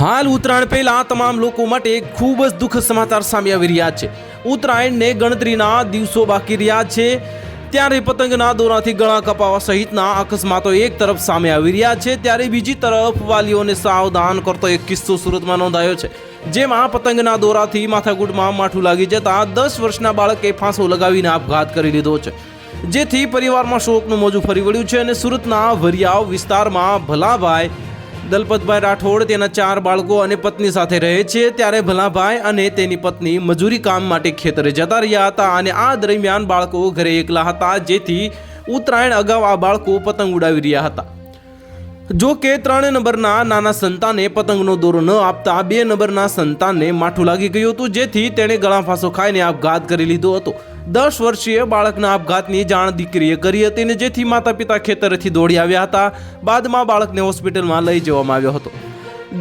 હાલ ઉત્તરાયણ પહેલા તમામ લોકો માટે ખૂબ જ દુઃખદ સમાચાર સામે આવી રહ્યા છે। ઉત્તરાયણને ગણતરીના દિવસો બાકી રહ્યા છે ત્યારે પતંગના દોરાથી ગળા કપાવા સહિતના અકસ્માતો એક તરફ સામે આવી રહ્યા છે ત્યારે બીજી તરફ વાલીઓને સાવધાન કરતો એક કિસ્સો સુરતમાં નોંધાયો છે, જેમાં પતંગના દોરાથી માથાકૂટમાં માઠું લાગી જતા 10 વર્ષના બાળકે ફાંસો લગાવીને આપઘાત કરી લીધો છે, જેથી પરિવારમાં શોકનું મોજું ફરી વળ્યું છે। અને સુરતના વરિયાવ વિસ્તારમાં ભલાભાઈ દલપતભાઈ રાઠોડ તેના 4 બાળકો અને પત્ની સાથે રહે છે ત્યારે ભલાભાઈ અને તેની પત્ની મજૂરી કામ માટે ખેતરે જતા રહ્યા હતા અને આ દરમિયાન બાળકો ઘરે એકલા હતા, જેથી ઉત્તરાયણ અગાઉ આ બાળકો પતંગ ઉડાવી રહ્યા હતા। જો કે 3 નંબરના નાના સંતાને પતંગનો દોરો ન આપતા 2 નંબરના સંતાનને માઠું લાગી ગયું હતું, જેથી તેણે ગળા ફાંસો ખાઈને આપઘાત કરી લીધો હતો। 10 વર્ષીય બાળકના આપઘાતની જાણ દીકરીએ કરી હતી ને જેથી માતા પિતા ખેતરેથી દોડી આવ્યા હતા। બાદમાં બાળકને હોસ્પિટલમાં લઈ જવામાં આવ્યો હતો,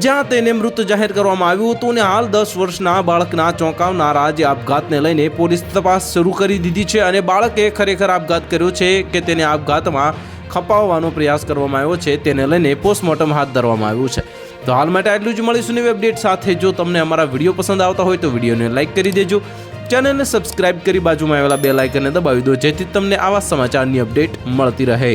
જ્યાં તેને મૃત જાહેર કરવામાં આવ્યું હતું અને હાલ 10 વર્ષના બાળકના ચોંકાવનારા જે આપઘાતને લઈને પોલીસ તપાસ શરૂ કરી દીધી છે અને બાળકે ખરેખર આપઘાત કર્યો છે કે તેને આપઘાતમાં ખપાવવાનો પ્રયાસ કરવામાં આવ્યો છે તેને લઈને પોસ્ટમોર્ટમ હાથ ધરવામાં આવ્યું છે। તો હાલ માટે આટલું જ, મળીશું નવી અપડેટ સાથે। જો તમને અમારા વિડીયો પસંદ આવતા હોય તો વિડીયોને લાઇક કરી દેજો, ચેનલને સબસ્ક્રાઇબ કરી બાજુમાં આવેલા બેલ આઇકનને દબાવી દો, જેથી તમને આવા સમાચારની અપડેટ મળતી રહે।